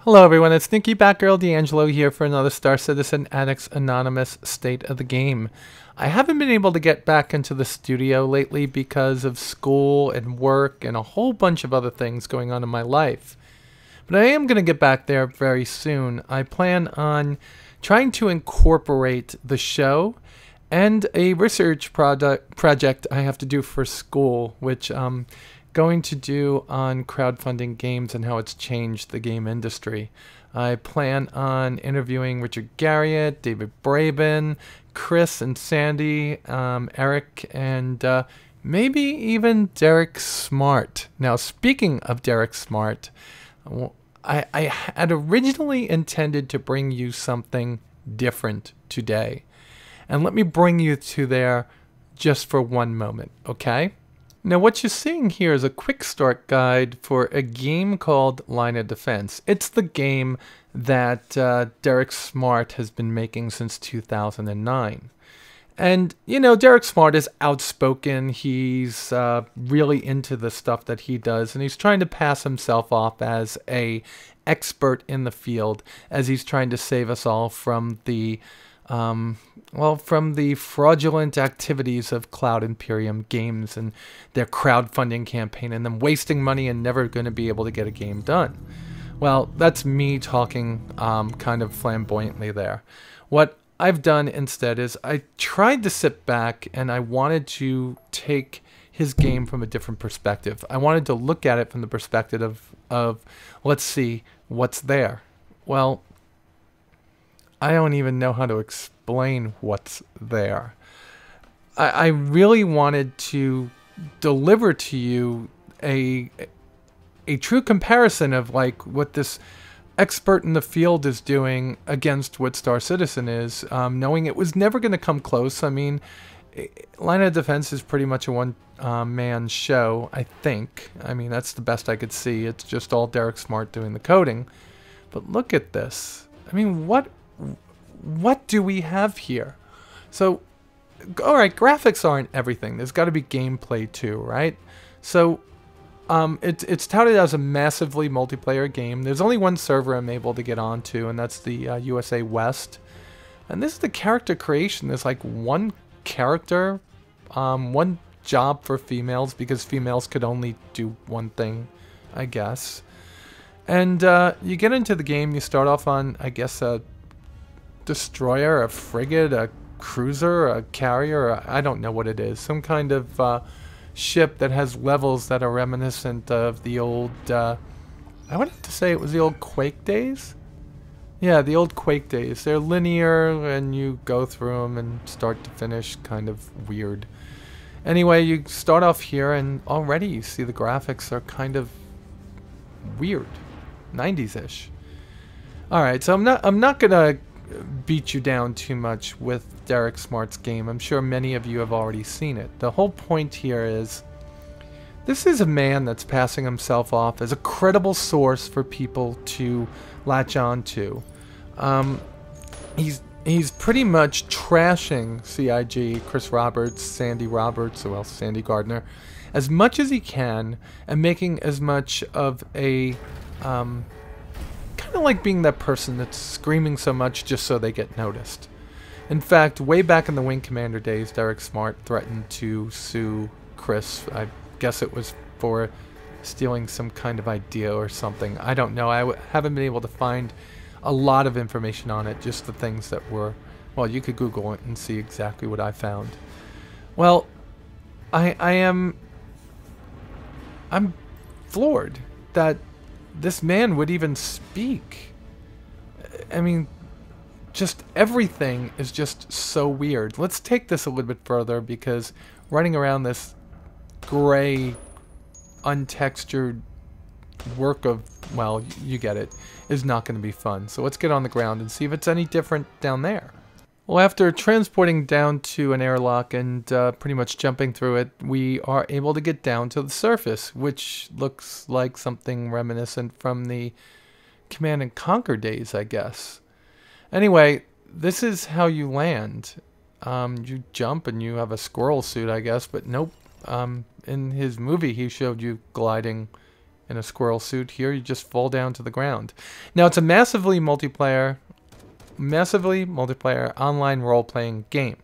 Hello everyone, it's Nikki Batgirl D'Angelo here for another Star Citizen Addicts Anonymous State of the Game. I haven't been able to get back into the studio lately because of school and work and a whole bunch of other things going on in my life. But I am going to get back there very soon. I plan on trying to incorporate the show and a research project I have to do for school, which going to do on crowdfunding games and how it's changed the game industry. I plan on interviewing Richard Garriott, David Braben, Chris and Sandy, Eric, and maybe even Derek Smart. Now, speaking of Derek Smart, I had originally intended to bring you something different today. And let me bring you to there just for one moment, okay? Now what you're seeing here is a quick start guide for a game called Line of Defense. It's the game that Derek Smart has been making since 2009. And, you know, Derek Smart is outspoken. He's really into the stuff that he does, and he's trying to pass himself off as a expert in the field as he's trying to save us all from the from the fraudulent activities of Cloud Imperium Games and their crowdfunding campaign and them wasting money and never going to be able to get a game done. Well, that's me talking kind of flamboyantly there. What I've done instead is I tried to sit back and I wanted to take his game from a different perspective. I wanted to look at it from the perspective of let's see what's there. Well, I don't even know how to explain what's there. I really wanted to deliver to you a true comparison of like what this expert in the field is doing against what Star Citizen is, knowing it was never going to come close. I mean, Line of Defense is pretty much a one-man show, I think. I mean, that's the best I could see. It's just all Derek Smart doing the coding. But look at this. I mean, what do we have here? So, all right, graphics aren't everything. There's got to be gameplay too, right? So, it's touted as a massively multiplayer game. There's only one server I'm able to get onto, and that's the USA West. And this is the character creation. There's like one character, one job for females, because females could only do one thing, I guess. And you get into the game, you start off on, I guess, a destroyer, a frigate, a cruiser, a carrier, I don't know what it is. Some kind of ship that has levels that are reminiscent of the old, I would have to say it was the old Quake days? Yeah, the old Quake days. They're linear and you go through them and start to finish, kind of weird. Anyway, you start off here and already you see the graphics are kind of weird. 90s-ish. Alright, so I'm not gonna beat you down too much with Derek Smart's game. I'm sure many of you have already seen it. The whole point here is this is a man that's passing himself off as a credible source for people to latch on to. He's pretty much trashing CIG, Chris Roberts, Sandy Roberts, or else Sandy Gardner, as much as he can, and making as much of a kind of like being that person that's screaming so much just so they get noticed. In fact, way back in the Wing Commander days, Derek Smart threatened to sue Chris. I guess it was for stealing some kind of idea or something. I don't know. I haven't been able to find a lot of information on it, just the things that were... Well, you could Google it and see exactly what I found. Well, I'm floored that this man would even speak. I mean, just everything is just so weird. Let's take this a little bit further, because running around this gray, untextured work of, well, you get it, is not going to be fun. So let's get on the ground and see if it's any different down there. Well, after transporting down to an airlock and pretty much jumping through it, we are able to get down to the surface, which looks like something reminiscent from the Command and Conquer days, I guess. Anyway, this is how you land. You jump and you have a squirrel suit, I guess, but nope. In his movie, he showed you gliding in a squirrel suit. Here you just fall down to the ground. Now it's a massively multiplayer online role-playing game.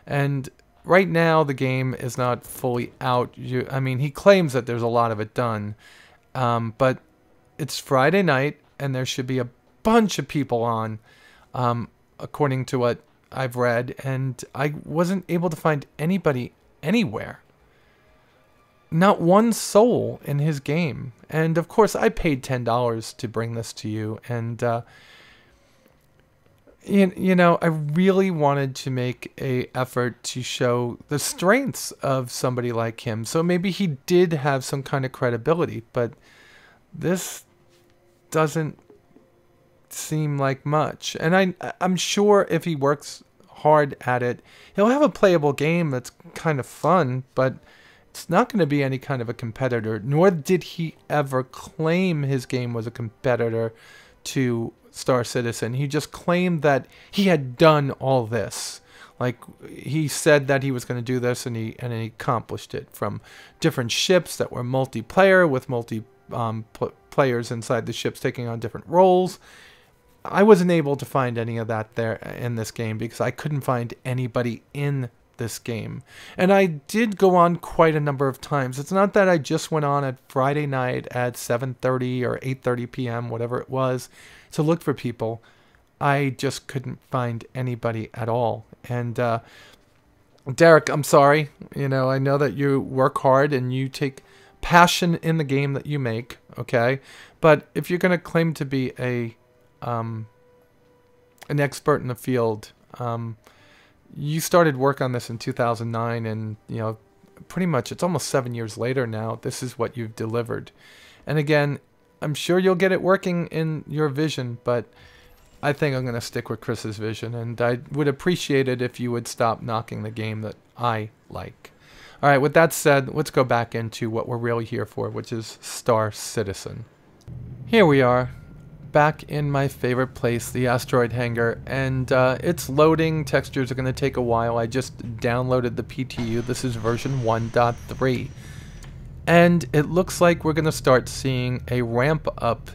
And right now the game is not fully out. I mean, he claims that there's a lot of it done. But it's Friday night and there should be a bunch of people on, according to what I've read, and I wasn't able to find anybody anywhere. Not one soul in his game. And of course I paid $10 to bring this to you, and you know, I really wanted to make a effort to show the strengths of somebody like him. So maybe he did have some kind of credibility, but this doesn't seem like much. And I'm sure if he works hard at it, he'll have a playable game that's kind of fun, but it's not going to be any kind of a competitor, nor did he ever claim his game was a competitor to Star Citizen. He just claimed that he had done all this. Like, he said that he was going to do this, and he accomplished it, from different ships that were multiplayer with players inside the ships taking on different roles. I wasn't able to find any of that there in this game because I couldn't find anybody in this game. And I did go on quite a number of times. It's not that I just went on at Friday night at 7:30 or 8:30 p.m., whatever it was, to look for people. I just couldn't find anybody at all. And Derek, I'm sorry. You know, I know that you work hard and you take passion in the game that you make, okay? But if you're going to claim to be an expert in the field, you started work on this in 2009, and you know, pretty much it's almost 7 years later now. This is what you've delivered. And again, I'm sure you'll get it working in your vision, but I think I'm going to stick with Chris's vision, and I would appreciate it if you would stop knocking the game that I like. All right, with that said, let's go back into what we're really here for, which is Star Citizen. Here we are, back in my favorite place, the asteroid hangar, and it's loading. Textures are going to take a while. I just downloaded the PTU. This is version 1.3. And it looks like we're going to start seeing a ramp up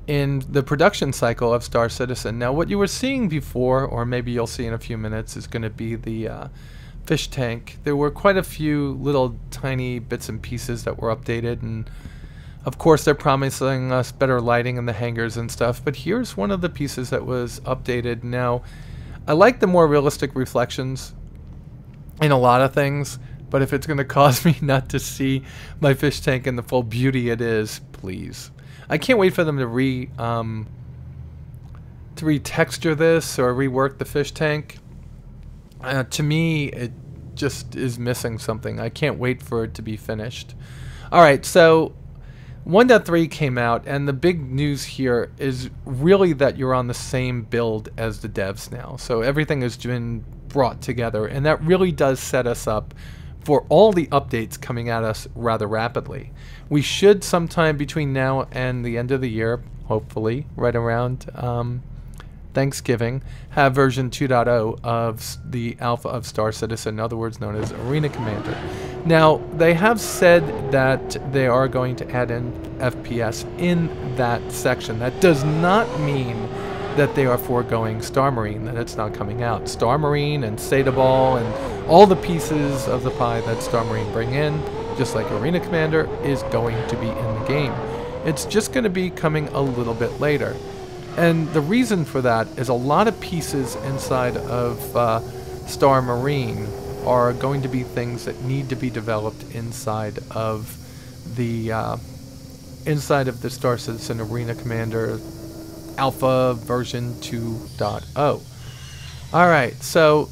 in the production cycle of Star Citizen. Now, what you were seeing before, or maybe you'll see in a few minutes, is going to be the fish tank. There were quite a few little tiny bits and pieces that were updated, and of course they're promising us better lighting in the hangars and stuff, but here's one of the pieces that was updated. Now, I like the more realistic reflections in a lot of things, but if it's going to cause me not to see my fish tank in the full beauty it is, please. I can't wait for them to retexture this or rework the fish tank. To me, it just is missing something. I can't wait for it to be finished. Alright, so 1.3 came out, and the big news here is really that you're on the same build as the devs now. So everything has been brought together, and that really does set us up for all the updates coming at us rather rapidly. We should sometime between now and the end of the year, hopefully right around Thanksgiving, have version 2.0 of the alpha of Star Citizen, in other words known as Arena Commander. Now, they have said that they are going to add in FPS in that section. That does not mean that they are foregoing Star Marine, that it's not coming out. Star Marine and Seda Ball and all the pieces of the pie that Star Marine bring in, just like Arena Commander, is going to be in the game. It's just going to be coming a little bit later. And the reason for that is a lot of pieces inside of Star Marine are going to be things that need to be developed inside of the Star Citizen Arena Commander Alpha version 2.0. Alright, so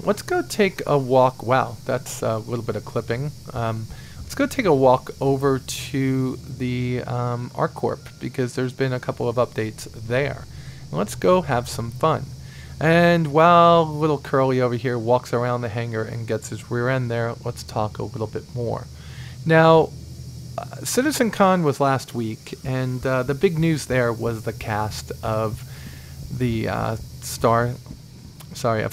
let's go take a walk. Wow, that's a little bit of clipping. Let's go take a walk over to the ArcCorp, because there's been a couple of updates there. Let's go have some fun. And while little Curly over here walks around the hangar and gets his rear end there, let's talk a little bit more. Now, CitizenCon was last week, and the big news there was the cast of the of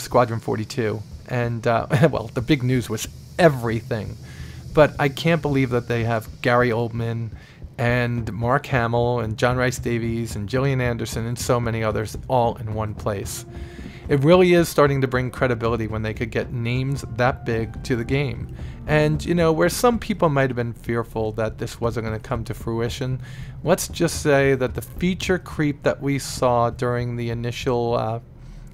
Squadron 42. And, well, the big news was everything. But I can't believe that they have Gary Oldman and Mark Hamill and John Rice Davies and Gillian Anderson and so many others all in one place. It really is starting to bring credibility when they could get names that big to the game. And, you know, where some people might have been fearful that this wasn't going to come to fruition, let's just say that the feature creep that we saw during the initial,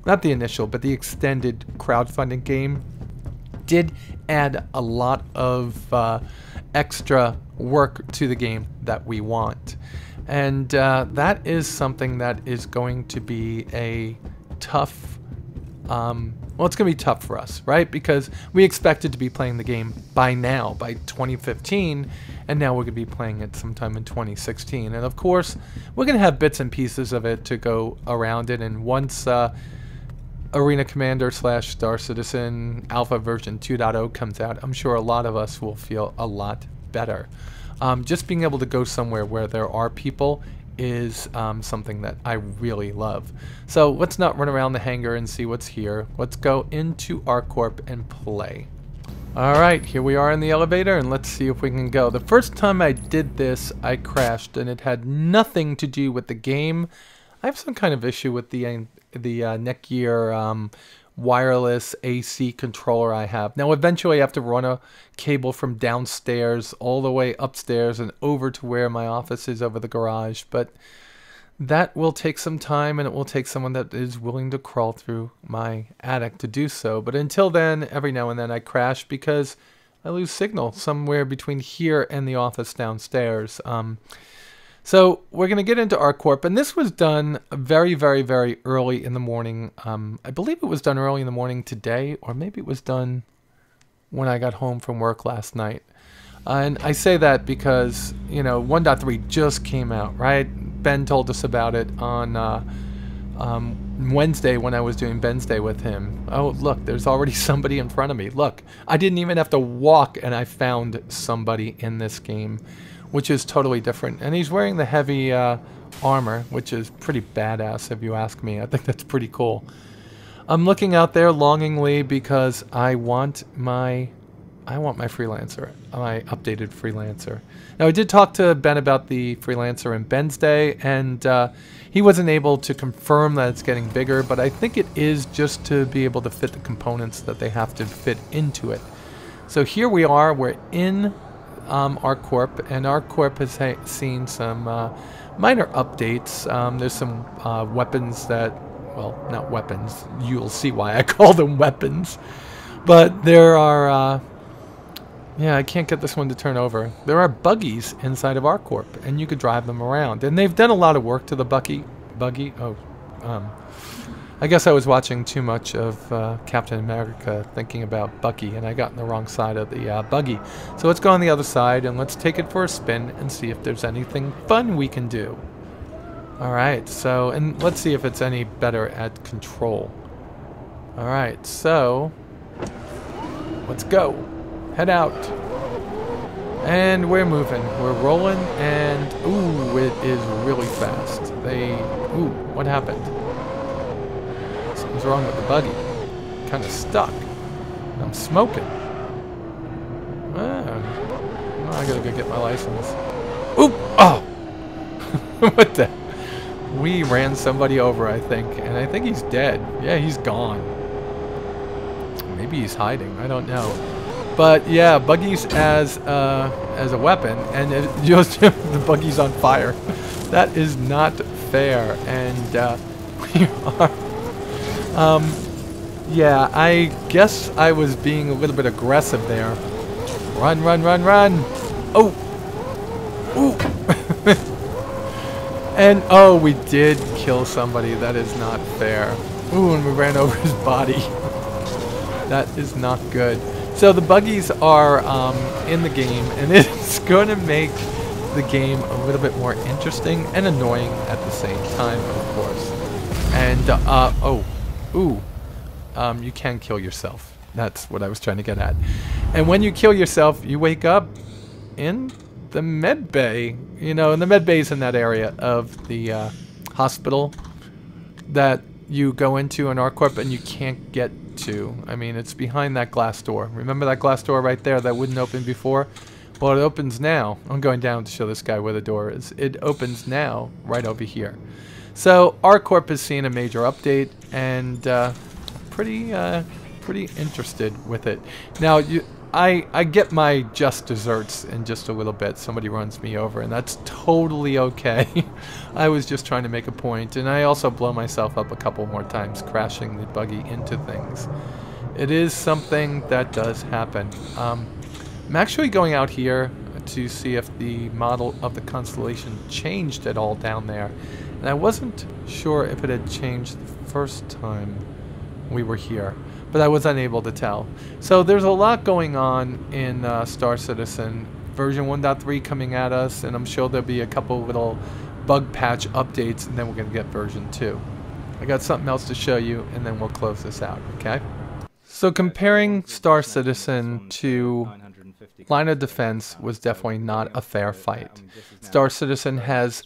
not the initial, but the extended crowdfunding game did add a lot of extra work to the game that we want. And that is something that is going to be a tough, well, it's going to be tough for us, right? Because we expected to be playing the game by now, by 2015, and now we're going to be playing it sometime in 2016. And of course, we're going to have bits and pieces of it to go around it, and once Arena Commander / Star Citizen Alpha version 2.0 comes out, I'm sure a lot of us will feel a lot better. Just being able to go somewhere where there are people is something that I really love. So let's not run around the hangar and see what's here. Let's go into ArcCorp and play. Alright, here we are in the elevator, and let's see if we can go. The first time I did this, I crashed, and it had nothing to do with the game. I have some kind of issue with the Netgear wireless AC controller I have. Now eventually I have to run a cable from downstairs all the way upstairs and over to where my office is over the garage, but that will take some time, and it will take someone that is willing to crawl through my attic to do so. But until then, every now and then I crash because I lose signal somewhere between here and the office downstairs. So we're going to get into ArcCorp, and this was done very, very, very early in the morning. I believe it was done early in the morning today, or maybe it was done when I got home from work last night. And I say that because, you know, 1.3 just came out, right? Ben told us about it on Wednesday when I was doing Ben's Day with him. Oh, look, there's already somebody in front of me. Look, I didn't even have to walk, and I found somebody in this game, which is totally different. And he's wearing the heavy armor, which is pretty badass if you ask me. I think that's pretty cool. I'm looking out there longingly because I want my freelancer, my updated freelancer. Now I did talk to Ben about the freelancer in Ben's Day, and he wasn't able to confirm that it's getting bigger, but I think it is just to be able to fit the components that they have to fit into it. So here we are, we're in ArcCorp, and ArcCorp has seen some minor updates. There's some weapons that, well, not weapons, you'll see why I call them weapons, but there are, yeah, I can't get this one to turn over. There are buggies inside of ArcCorp, and you could drive them around, and they've done a lot of work to the buggy, I guess I was watching too much of Captain America thinking about Bucky, and I got on the wrong side of the buggy. So let's go on the other side, and let's take it for a spin and see if there's anything fun we can do. Alright, so, and let's see if it's any better at control. Alright, so, let's go. Head out. And we're moving. We're rolling, and, ooh, it is really fast. Ooh, what happened? What's wrong with the buggy? Kind of stuck. I'm smoking. I gotta go get my license. Oop! Oh! What the? We ran somebody over, I think, and I think he's dead. Yeah, he's gone. Maybe he's hiding. I don't know. But yeah, buggies as a weapon, and it just the buggy's on fire. That is not fair, and we are. Yeah, I guess I was being a little bit aggressive there. Run, run, run, run! Oh! Ooh! And, oh, we did kill somebody. That is not fair. Ooh, and we ran over his body. That is not good. So the buggies are in the game, and it's going to make the game a little bit more interesting and annoying at the same time, of course. And, oh. Ooh, you can kill yourself. That's what I was trying to get at. And when you kill yourself, you wake up in the med bay. You know, and the med bay is in that area of the hospital that you go into in ArcCorp and you can't get to. I mean, it's behind that glass door. Remember that glass door right there that wouldn't open before? Well, it opens now. I'm going down to show this guy where the door is. It opens now right over here. So ArcCorp has seen a major update and pretty interested with it. Now, I get my just desserts in just a little bit. Somebody runs me over, and that's totally okay. I was just trying to make a point, and I also blow myself up a couple more times, crashing the buggy into things. It is something that does happen. I'm actually going out here to see if the model of the constellation changed at all down there. And I wasn't sure if it had changed the first time we were here, but I was unable to tell. So there's a lot going on in Star Citizen. Version 1.3 coming at us, and I'm sure there'll be a couple little bug patch updates, and then we're going to get version 2. I got something else to show you, and then we'll close this out, okay? So comparing Star Citizen to Line of Defense was definitely not a fair fight. Star Citizen has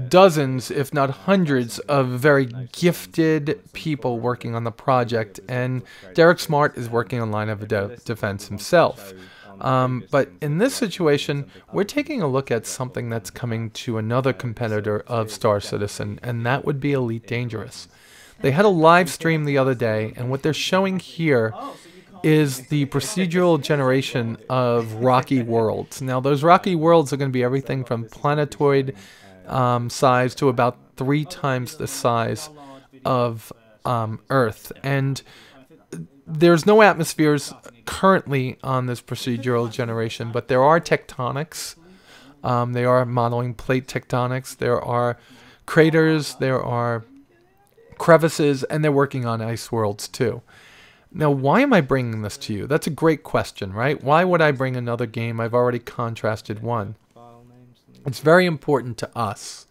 dozens, if not hundreds, of very gifted people working on the project, and Derek Smart is working on Line of Defense himself. But in this situation, we're taking a look at something that's coming to another competitor of Star Citizen, and that would be Elite Dangerous. They had a live stream the other day, and what they're showing here is the procedural generation of rocky worlds. Now, those rocky worlds are going to be everything from planetoid size to about 3 times the size of Earth. And there's no atmospheres currently on this procedural generation, but there are tectonics. They are modeling plate tectonics. There are craters. There are crevices, and they're working on ice worlds too. Now, why am I bringing this to you? That's a great question, right? Why would I bring another game? I've already contrasted one. It's very important to us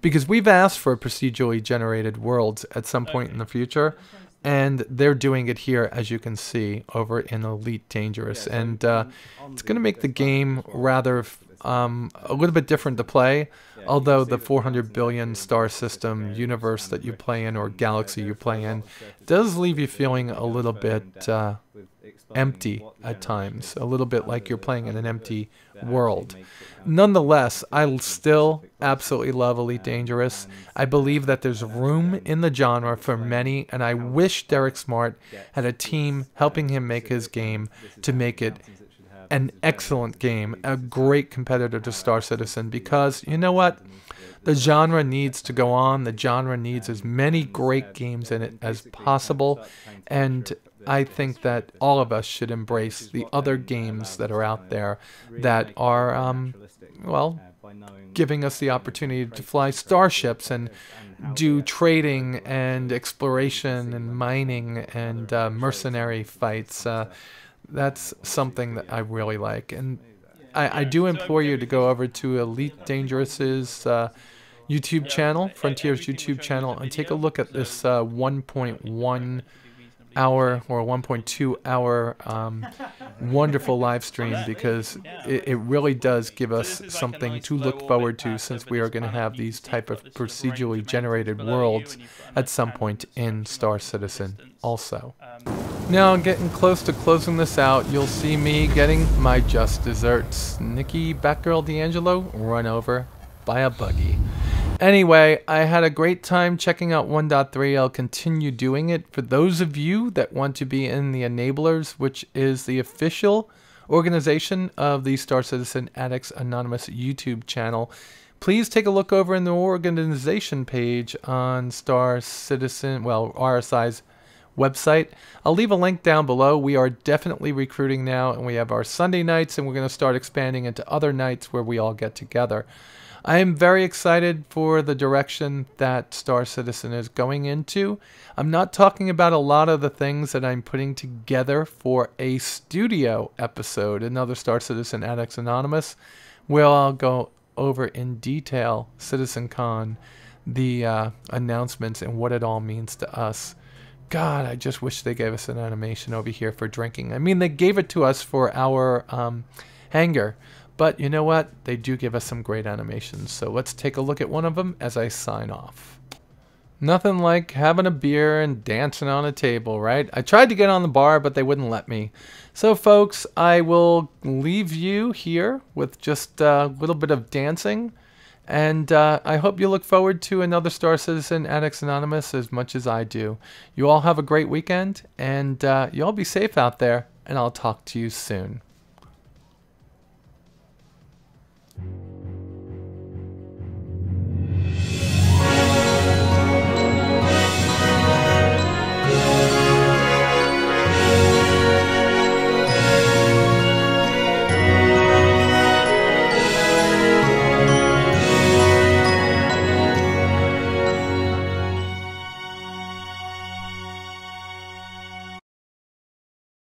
because we've asked for procedurally generated worlds at some point in the future, and they're doing it here, as you can see, over in Elite Dangerous. And it's going to make the game rather a little bit different to play, although the 400 billion star system universe that you play in, or galaxy you play in, does leave you feeling a little bit empty at times, a little bit like you're playing in an empty world. Nonetheless, I still absolutely love Elite Dangerous. I believe that there's room in the genre for many, and I wish Derek Smart had a team helping him make his game to make it an excellent game, a great competitor to Star Citizen, because you know what? The genre needs to go on. The genre needs as many great games in it as possible, and I think that all of us should embrace the other games that are out there that are, well, giving us the opportunity to fly starships and do trading and exploration and mining and mercenary fights. That's something that I really like. And I do implore you to go over to Elite Dangerous's YouTube channel, Frontier's YouTube channel, and take a look at this 1.1 hour or 1.2 hour wonderful live stream, because it really does give us something to look forward to, since we are going to have these type of procedurally generated worlds at some point in Star Citizen also. Now, getting close to closing this out, you'll see me getting my just desserts. Nikki Batgirl D'Angelo run over by a buggy. Anyway, I had a great time checking out 1.3. I'll continue doing it. For those of you that want to be in the Enablers, which is the official organization of the Star Citizen Addicts Anonymous YouTube channel, please take a look over in the organization page on Star Citizen, well, RSI's website. I'll leave a link down below. We are definitely recruiting now, and we have our Sunday nights, and we're going to start expanding into other nights where we all get together. I am very excited for the direction that Star Citizen is going into. I'm not talking about a lot of the things that I'm putting together for a studio episode, another Star Citizen Addicts Anonymous, where I'll go over in detail CitizenCon, the announcements, and what it all means to us. God, I just wish they gave us an animation over here for drinking. I mean, they gave it to us for our hangar. But you know what? They do give us some great animations. So let's take a look at one of them as I sign off. Nothing like having a beer and dancing on a table, right? I tried to get on the bar, but they wouldn't let me. So, folks, I will leave you here with just a little bit of dancing. And I hope you look forward to another Star Citizen Addicts Anonymous as much as I do. You all have a great weekend, and you all be safe out there, and I'll talk to you soon.